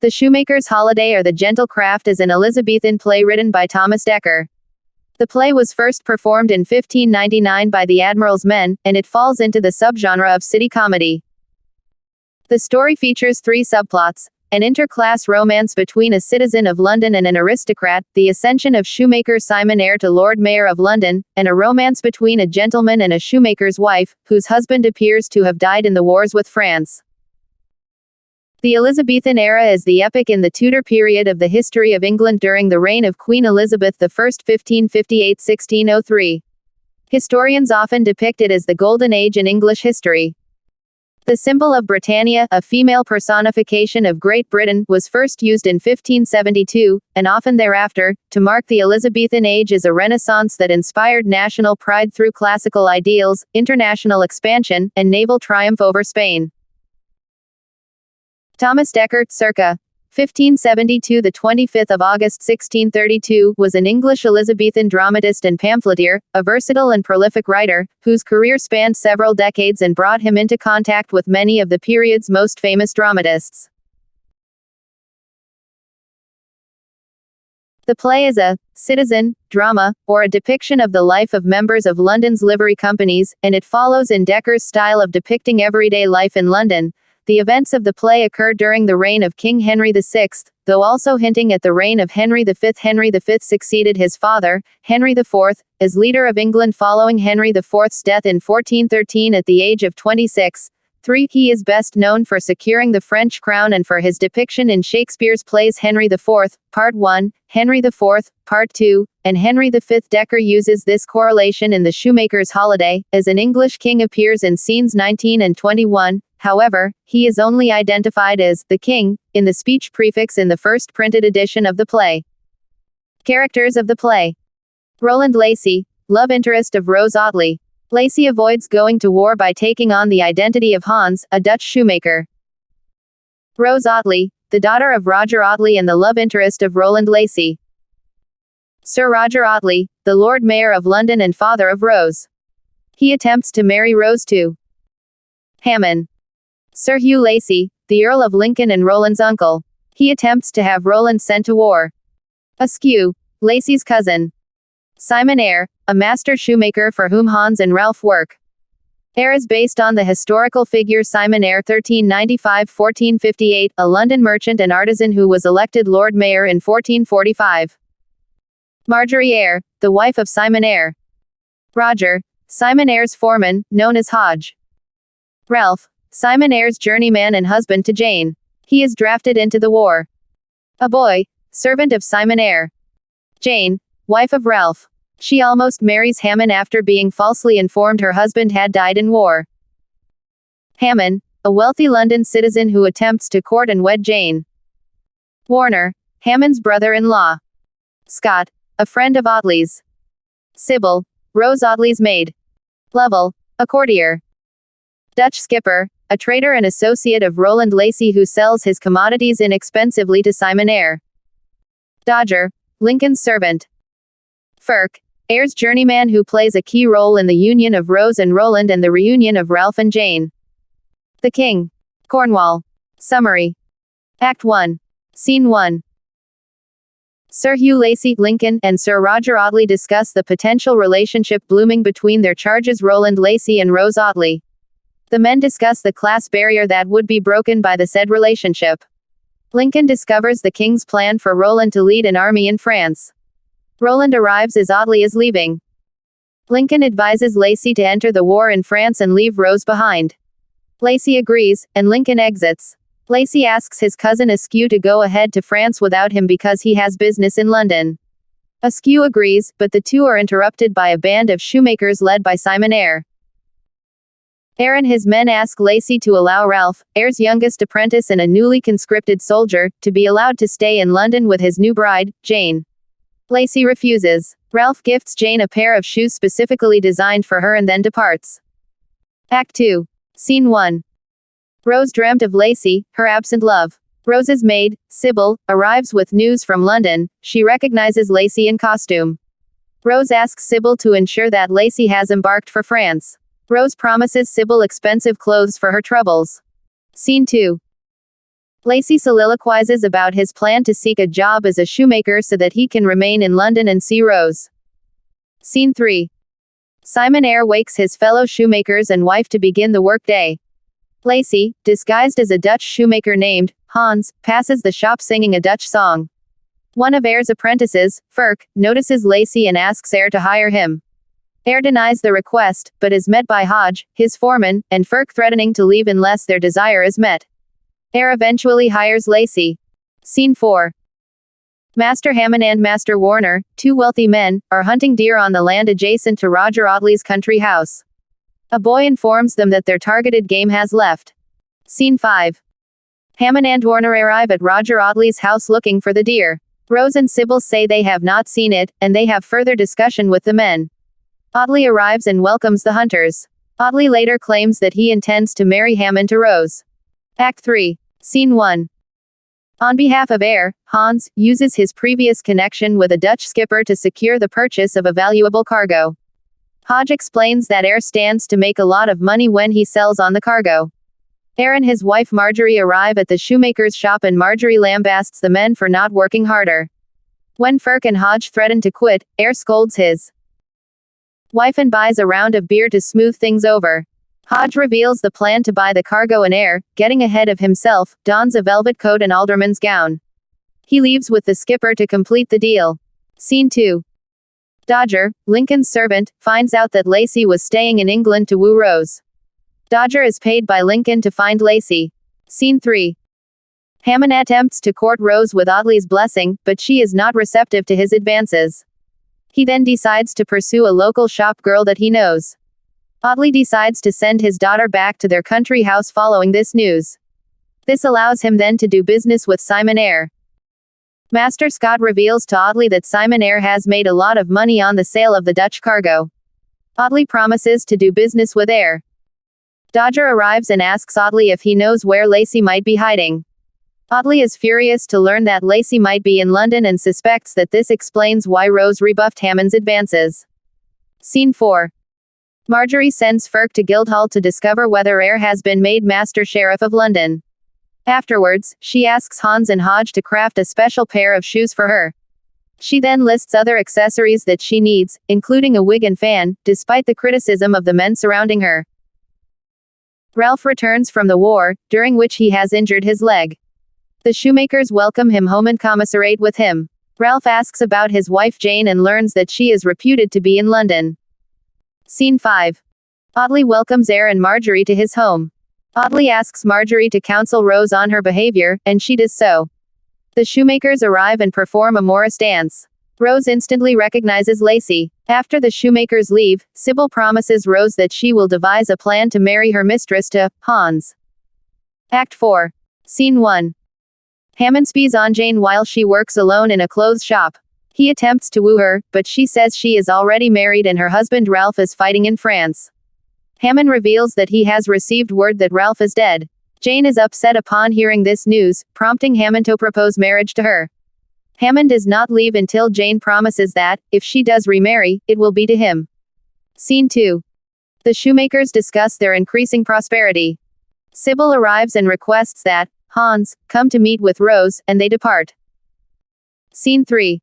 The Shoemaker's Holiday or The Gentle Craft is an Elizabethan play written by Thomas Dekker. The play was first performed in 1599 by the Admiral's Men, and it falls into the subgenre of city comedy. The story features three subplots: an interclass romance between a citizen of London and an aristocrat, the ascension of shoemaker Simon Eyre to Lord Mayor of London, and a romance between a gentleman and a shoemaker's wife, whose husband appears to have died in the wars with France. The Elizabethan era is the epoch in the Tudor period of the history of England during the reign of Queen Elizabeth I (1558–1603). Historians often depict it as the Golden Age in English history. The symbol of Britannia, a female personification of Great Britain, was first used in 1572, and often thereafter, to mark the Elizabethan age as a renaissance that inspired national pride through classical ideals, international expansion, and naval triumph over Spain. Thomas Dekker, circa 1572 to 25th of August 1632, was an English Elizabethan dramatist and pamphleteer, a versatile and prolific writer, whose career spanned several decades and brought him into contact with many of the period's most famous dramatists. The play is a citizen drama, or a depiction of the life of members of London's livery companies, and it follows in Dekker's style of depicting everyday life in London. The events of the play occur during the reign of King Henry VI, though also hinting at the reign of Henry V. Henry V succeeded his father, Henry IV, as leader of England following Henry IV's death in 1413 at the age of 26. He is best known for securing the French crown and for his depiction in Shakespeare's plays Henry IV, Part 1, Henry IV, Part 2, and Henry V. Dekker uses this correlation in The Shoemaker's Holiday, as an English king appears in scenes 19 and 21. However, he is only identified as the king in the speech prefix in the first printed edition of the play. Characters of the play: Roland Lacy, love interest of Rose Ottley. Lacy avoids going to war by taking on the identity of Hans, a Dutch shoemaker. Rose Ottley, the daughter of Roger Ottley and the love interest of Roland Lacy. Sir Roger Ottley, the Lord Mayor of London and father of Rose. He attempts to marry Rose to Hammond. Sir Hugh Lacy, the Earl of Lincoln and Roland's uncle. He attempts to have Roland sent to war. Askew, Lacy's cousin. Simon Eyre, a master shoemaker for whom Hans and Ralph work. Eyre is based on the historical figure Simon Eyre (1395–1458), a London merchant and artisan who was elected Lord Mayor in 1445. Marjorie Eyre, the wife of Simon Eyre. Roger, Simon Eyre's foreman, known as Hodge. Ralph, Simon Eyre's journeyman and husband to Jane. He is drafted into the war. A boy, servant of Simon Eyre. Jane, wife of Ralph. She almost marries Hammond after being falsely informed her husband had died in war. Hammond, a wealthy London citizen who attempts to court and wed Jane. Warner, Hammond's brother-in-law. Scott, a friend of Ottley's. Sybil, Rose Ottley's maid. Lovell, a courtier. Dutch skipper, a trader and associate of Roland Lacy who sells his commodities inexpensively to Simon Eyre. Dodger, Lincoln's servant. Firk, Eyre's journeyman who plays a key role in the union of Rose and Roland and the reunion of Ralph and Jane. The King. Cornwall. Summary. Act 1. Scene 1. Sir Hugh Lacy, Lincoln, and Sir Roger Ottley discuss the potential relationship blooming between their charges Roland Lacy and Rose Ottley. The men discuss the class barrier that would be broken by the said relationship. Lincoln discovers the king's plan for Roland to lead an army in France. Roland arrives as Ottley is leaving. Lincoln advises Lacy to enter the war in France and leave Rose behind. Lacy agrees, and Lincoln exits. Lacy asks his cousin Askew to go ahead to France without him because he has business in London. Askew agrees, but the two are interrupted by a band of shoemakers led by Simon Eyre. Eyre and his men ask Lacy to allow Ralph, Eyre's youngest apprentice and a newly conscripted soldier, to be allowed to stay in London with his new bride, Jane. Lacy refuses. Ralph gifts Jane a pair of shoes specifically designed for her and then departs. Act 2. Scene 1. Rose dreamt of Lacy, her absent love. Rose's maid, Sybil, arrives with news from London. She recognizes Lacy in costume. Rose asks Sybil to ensure that Lacy has embarked for France. Rose promises Sybil expensive clothes for her troubles. Scene 2. Lacey soliloquizes about his plan to seek a job as a shoemaker so that he can remain in London and see Rose. Scene 3. Simon Eyre wakes his fellow shoemakers and wife to begin the workday. Lacey, disguised as a Dutch shoemaker named Hans, passes the shop singing a Dutch song. One of Eyre's apprentices, Ferk, notices Lacey and asks Eyre to hire him. Eyre denies the request, but is met by Hodge, his foreman, and Ferk threatening to leave unless their desire is met. Eyre eventually hires Lacey. Scene 4. Master Hammond and Master Warner, two wealthy men, are hunting deer on the land adjacent to Roger Audley's country house. A boy informs them that their targeted game has left. Scene 5. Hammond and Warner arrive at Roger Audley's house looking for the deer. Rose and Sybil say they have not seen it, and they have further discussion with the men. Audley arrives and welcomes the hunters. Audley later claims that he intends to marry Hammond to Rose. Act 3. Scene 1. On behalf of Eyre, Hans uses his previous connection with a Dutch skipper to secure the purchase of a valuable cargo. Hodge explains that Eyre stands to make a lot of money when he sells on the cargo. Eyre and his wife Marjorie arrive at the shoemaker's shop and Marjorie lambasts the men for not working harder. When Ferk and Hodge threaten to quit, Eyre scolds his wife and buys a round of beer to smooth things over. Hodge reveals the plan to buy the cargo and Eyre, getting ahead of himself, dons a velvet coat and alderman's gown. He leaves with the skipper to complete the deal. Scene 2. Dodger, Lincoln's servant, finds out that Lacey was staying in England to woo Rose. Dodger is paid by Lincoln to find Lacey. Scene 3. Hammond attempts to court Rose with Audley's blessing, but she is not receptive to his advances. He then decides to pursue a local shop girl that he knows. Audley decides to send his daughter back to their country house following this news. This allows him then to do business with Simon Eyre. Master Scott reveals to Audley that Simon Eyre has made a lot of money on the sale of the Dutch cargo. Audley promises to do business with Eyre. Dodger arrives and asks Audley if he knows where Lacey might be hiding. Audley is furious to learn that Lacey might be in London and suspects that this explains why Rose rebuffed Hammond's advances. Scene 4. Marjorie sends Ferk to Guildhall to discover whether Eyre has been made Master Sheriff of London. Afterwards, she asks Hans and Hodge to craft a special pair of shoes for her. She then lists other accessories that she needs, including a wig and fan, despite the criticism of the men surrounding her. Ralph returns from the war, during which he has injured his leg. The shoemakers welcome him home and commiserate with him. Ralph asks about his wife Jane and learns that she is reputed to be in London. Scene 5. Audley welcomes Eyre and Marjorie to his home. Audley asks Marjorie to counsel Rose on her behavior, and she does so. The shoemakers arrive and perform a Morris dance. Rose instantly recognizes Lacey. After the shoemakers leave, Sybil promises Rose that she will devise a plan to marry her mistress to Hans. Act 4. Scene 1. Hammond spies on Jane while she works alone in a clothes shop. He attempts to woo her, but she says she is already married and her husband Ralph is fighting in France. Hammond reveals that he has received word that Ralph is dead. Jane is upset upon hearing this news, prompting Hammond to propose marriage to her. Hammond does not leave until Jane promises that, if she does remarry, it will be to him. Scene 2. The shoemakers discuss their increasing prosperity. Sybil arrives and requests that Hans come to meet with Rose, and they depart. Scene 3.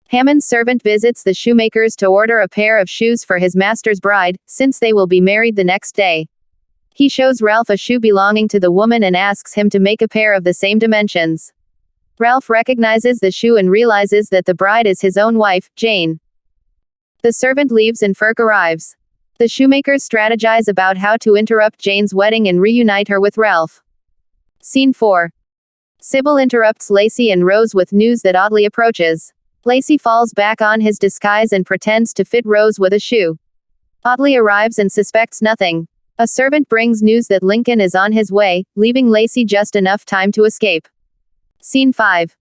Hammond's servant visits the shoemakers to order a pair of shoes for his master's bride, since they will be married the next day. He shows Ralph a shoe belonging to the woman and asks him to make a pair of the same dimensions. Ralph recognizes the shoe and realizes that the bride is his own wife, Jane. The servant leaves and Ferk arrives. The shoemakers strategize about how to interrupt Jane's wedding and reunite her with Ralph. Scene 4. Sybil interrupts Lacey and Rose with news that Audley approaches. Lacey falls back on his disguise and pretends to fit Rose with a shoe. Audley arrives and suspects nothing. A servant brings news that Lincoln is on his way, leaving Lacey just enough time to escape. Scene 5.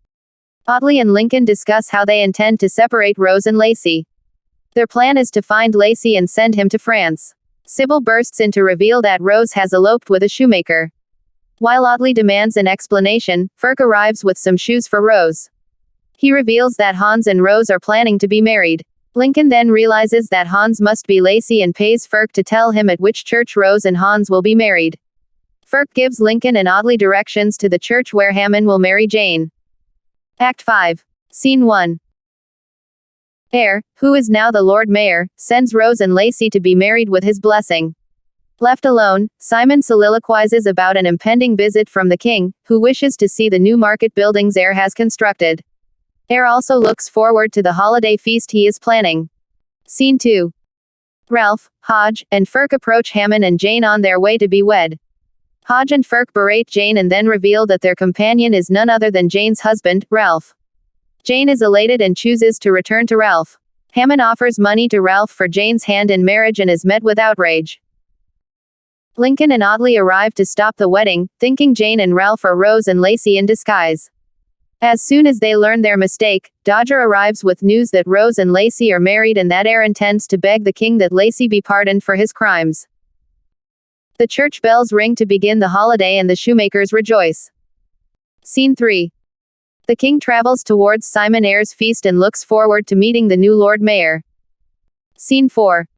Audley and Lincoln discuss how they intend to separate Rose and Lacey. Their plan is to find Lacey and send him to France. Sybil bursts in to reveal that Rose has eloped with a shoemaker. While Audley demands an explanation, Ferk arrives with some shoes for Rose. He reveals that Hans and Rose are planning to be married. Lincoln then realizes that Hans must be Lacey and pays Ferk to tell him at which church Rose and Hans will be married. Ferk gives Lincoln and Audley directions to the church where Hammond will marry Jane. Act 5. Scene 1. Eyre, who is now the Lord Mayor, sends Rose and Lacey to be married with his blessing. Left alone, Simon soliloquizes about an impending visit from the king, who wishes to see the new market buildings Eyre has constructed. Eyre also looks forward to the holiday feast he is planning. Scene 2. Ralph, Hodge, and Ferk approach Hammond and Jane on their way to be wed. Hodge and Ferk berate Jane and then reveal that their companion is none other than Jane's husband, Ralph. Jane is elated and chooses to return to Ralph. Hammond offers money to Ralph for Jane's hand in marriage and is met with outrage. Lincoln and Audley arrive to stop the wedding, thinking Jane and Ralph are Rose and Lacey in disguise. As soon as they learn their mistake, Dodger arrives with news that Rose and Lacey are married and that Eyre intends to beg the king that Lacey be pardoned for his crimes. The church bells ring to begin the holiday and the shoemakers rejoice. Scene 3. The king travels towards Simon Eyre's feast and looks forward to meeting the new Lord Mayor. Scene 4.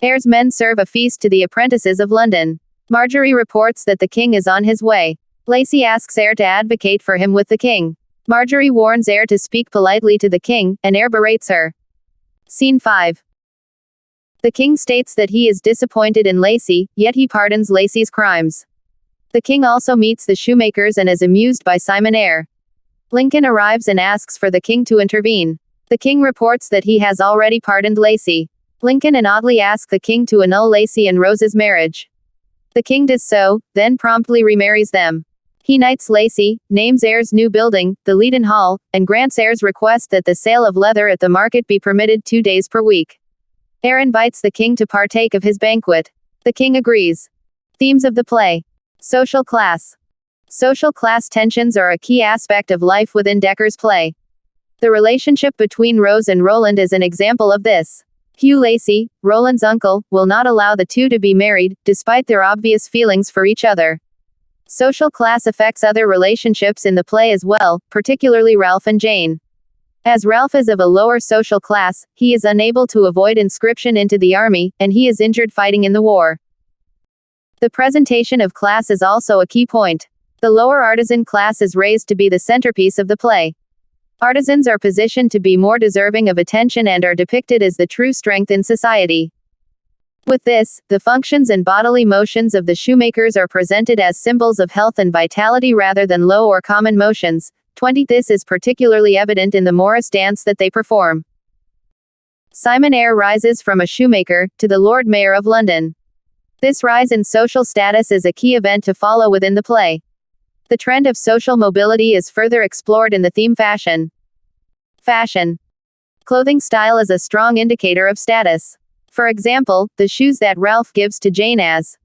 Eyre's men serve a feast to the apprentices of London. Marjorie reports that the king is on his way. Lacey asks Eyre to advocate for him with the king. Marjorie warns Eyre to speak politely to the king, and Eyre berates her. Scene 5. The king states that he is disappointed in Lacey, yet he pardons Lacey's crimes. The king also meets the shoemakers and is amused by Simon Eyre. Lincoln arrives and asks for the king to intervene. The king reports that he has already pardoned Lacey. Lincoln and Audley ask the king to annul Lacey and Rose's marriage. The king does so, then promptly remarries them. He knights Lacey, names Eyre's new building, the Leaden Hall, and grants Eyre's request that the sale of leather at the market be permitted 2 days per week. Eyre invites the king to partake of his banquet. The king agrees. Themes of the play. Social class. Social class tensions are a key aspect of life within Dekker's play. The relationship between Rose and Roland is an example of this. Hugh Lacey, Roland's uncle, will not allow the two to be married, despite their obvious feelings for each other. Social class affects other relationships in the play as well, particularly Ralph and Jane. As Ralph is of a lower social class, he is unable to avoid inscription into the army, and he is injured fighting in the war. The presentation of class is also a key point. The lower artisan class is raised to be the centerpiece of the play. Artisans are positioned to be more deserving of attention and are depicted as the true strength in society. With this, the functions and bodily motions of the shoemakers are presented as symbols of health and vitality rather than low or common motions. 20. This is particularly evident in the Morris dance that they perform. Simon Eyre rises from a shoemaker to the Lord Mayor of London. This rise in social status is a key event to follow within the play. The trend of social mobility is further explored in the theme fashion. Fashion. Clothing style is a strong indicator of status. For example, the shoes that Ralph gives to Jane as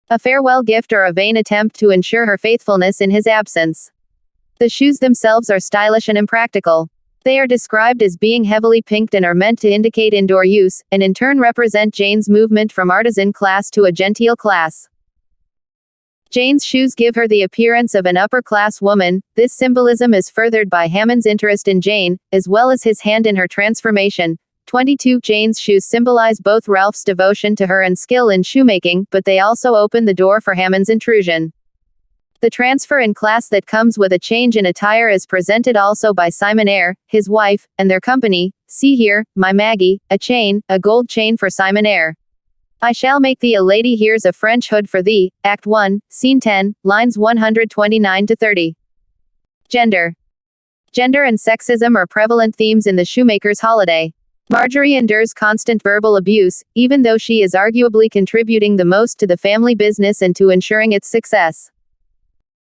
a farewell gift or a vain attempt to ensure her faithfulness in his absence. The shoes themselves are stylish and impractical. They are described as being heavily pinked and are meant to indicate indoor use, and in turn represent Jane's movement from artisan class to a genteel class. Jane's shoes give her the appearance of an upper-class woman. This symbolism is furthered by Hammond's interest in Jane, as well as his hand in her transformation. 22. Jane's shoes symbolize both Ralph's devotion to her and skill in shoemaking, but they also open the door for Hammond's intrusion. The transfer in class that comes with a change in attire is presented also by Simon Eyre, his wife, and their company. See here, my Maggie, a gold chain for Simon Eyre. I shall make thee a lady, here's a French hood for thee. Act 1, Scene 10, lines 129 to 30. Gender. Gender and sexism are prevalent themes in the shoemaker's holiday. Marjorie endures constant verbal abuse, even though she is arguably contributing the most to the family business and to ensuring its success.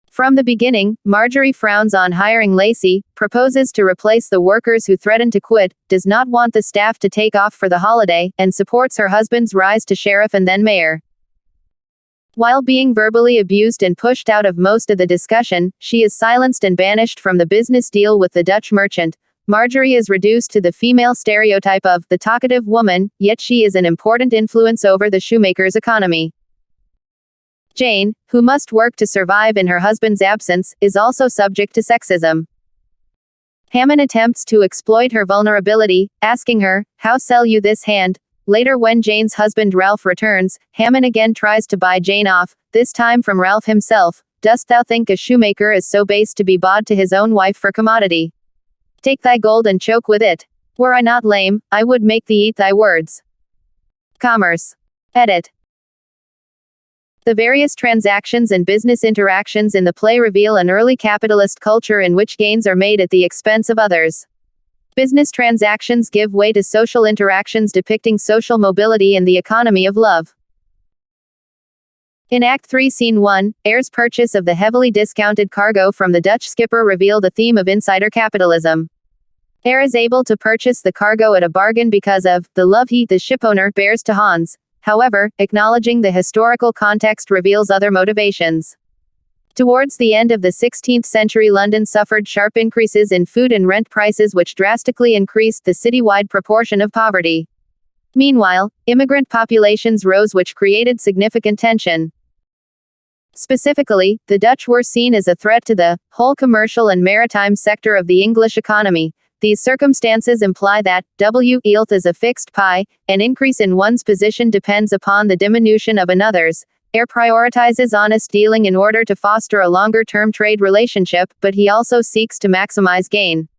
From the beginning, Marjorie frowns on hiring Lacey, proposes to replace the workers who threaten to quit, does not want the staff to take off for the holiday, and supports her husband's rise to sheriff and then mayor. While being verbally abused and pushed out of most of the discussion, she is silenced and banished from the business deal with the Dutch merchant. Marjorie is reduced to the female stereotype of the talkative woman, yet she is an important influence over the shoemaker's economy. Jane, who must work to survive in her husband's absence, is also subject to sexism. Hammond attempts to exploit her vulnerability, asking her, "How sell you this hand?" Later, when Jane's husband Ralph returns, Hammond again tries to buy Jane off, this time from Ralph himself. Dost thou think a shoemaker is so base to be bought to his own wife for commodity? Take thy gold and choke with it. Were I not lame, I would make thee eat thy words. Commerce. Edit. The various transactions and business interactions in the play reveal an early capitalist culture in which gains are made at the expense of others. Business transactions give way to social interactions depicting social mobility and the economy of love. In Act 3 Scene 1, Eyre's purchase of the heavily discounted cargo from the Dutch skipper reveal the theme of insider capitalism. Eyre is able to purchase the cargo at a bargain because of the love he, the shipowner, bears to Hans. However, acknowledging the historical context reveals other motivations. Towards the end of the 16th century, London suffered sharp increases in food and rent prices which drastically increased the citywide proportion of poverty. Meanwhile, immigrant populations rose which created significant tension. Specifically, the Dutch were seen as a threat to the whole commercial and maritime sector of the English economy. These circumstances imply that wealth is a fixed pie, an increase in one's position depends upon the diminution of another's. Eyre prioritizes honest dealing in order to foster a longer-term trade relationship, but he also seeks to maximize gain.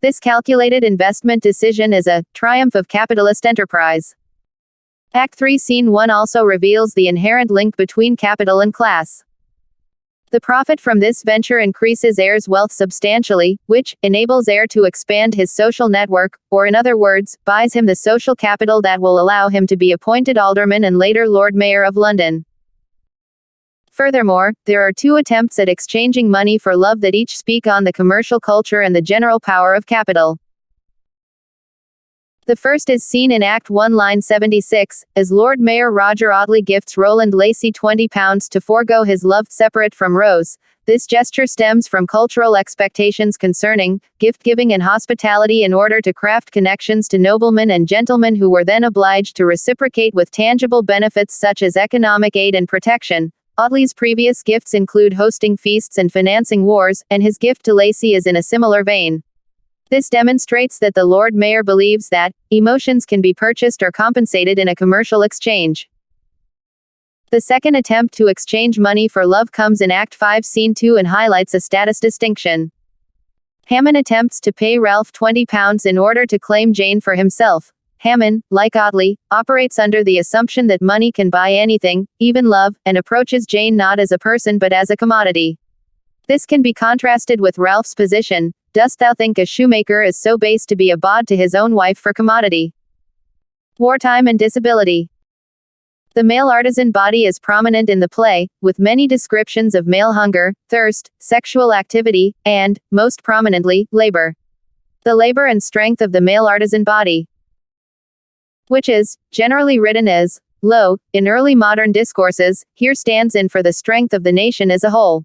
This calculated investment decision is a triumph of capitalist enterprise. Act 3 Scene 1 also reveals the inherent link between capital and class. The profit from this venture increases Eyre's wealth substantially, which enables Eyre to expand his social network, or in other words, buys him the social capital that will allow him to be appointed alderman and later Lord Mayor of London. Furthermore, there are two attempts at exchanging money for love that each speak on the commercial culture and the general power of capital. The first is seen in Act 1 line 76, as Lord Mayor Roger Audley gifts Roland Lacey £20 to forego his love separate from Rose. This gesture stems from cultural expectations concerning gift-giving and hospitality in order to craft connections to noblemen and gentlemen who were then obliged to reciprocate with tangible benefits such as economic aid and protection. Audley's previous gifts include hosting feasts and financing wars, and his gift to Lacey is in a similar vein. This demonstrates that the Lord Mayor believes that emotions can be purchased or compensated in a commercial exchange. The second attempt to exchange money for love comes in Act 5 Scene 2 and highlights a status distinction. Hammond attempts to pay Ralph £20 in order to claim Jane for himself. Hammond, like Audley, operates under the assumption that money can buy anything, even love, and approaches Jane not as a person but as a commodity. This can be contrasted with Ralph's position. Dost thou think a shoemaker is so base to be a bawd to his own wife for commodity? Wartime and disability. The male artisan body is prominent in the play, with many descriptions of male hunger, thirst, sexual activity, and, most prominently, labor. The labor and strength of the male artisan body, which is generally written as low in early modern discourses, here stands in for the strength of the nation as a whole.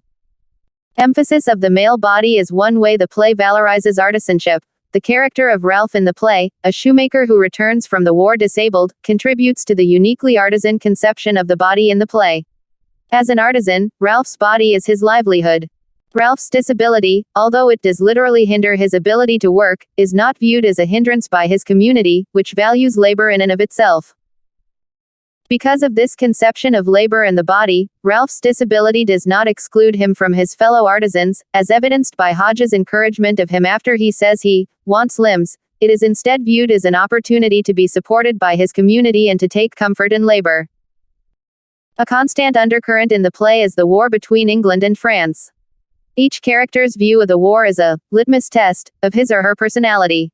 Emphasis of the male body is one way the play valorizes artisanship. The character of Ralph in the play, a shoemaker who returns from the war disabled, contributes to the uniquely artisan conception of the body in the play. As an artisan, Ralph's body is his livelihood. Ralph's disability, although it does literally hinder his ability to work, is not viewed as a hindrance by his community, which values labor in and of itself. Because of this conception of labor and the body, Ralph's disability does not exclude him from his fellow artisans, as evidenced by Hodge's encouragement of him after he says he wants limbs. It is instead viewed as an opportunity to be supported by his community and to take comfort in labor. A constant undercurrent in the play is the war between England and France. Each character's view of the war is a litmus test of his or her personality.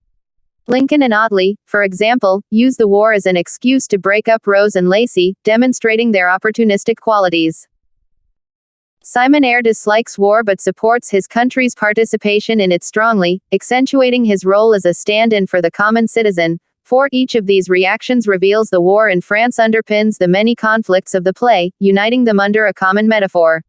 Lincoln and Audley, for example, use the war as an excuse to break up Rose and Lacey, demonstrating their opportunistic qualities. Simon Eyre dislikes war but supports his country's participation in it strongly, accentuating his role as a stand-in for the common citizen. For each of these reactions reveals the war in France underpins the many conflicts of the play, uniting them under a common metaphor.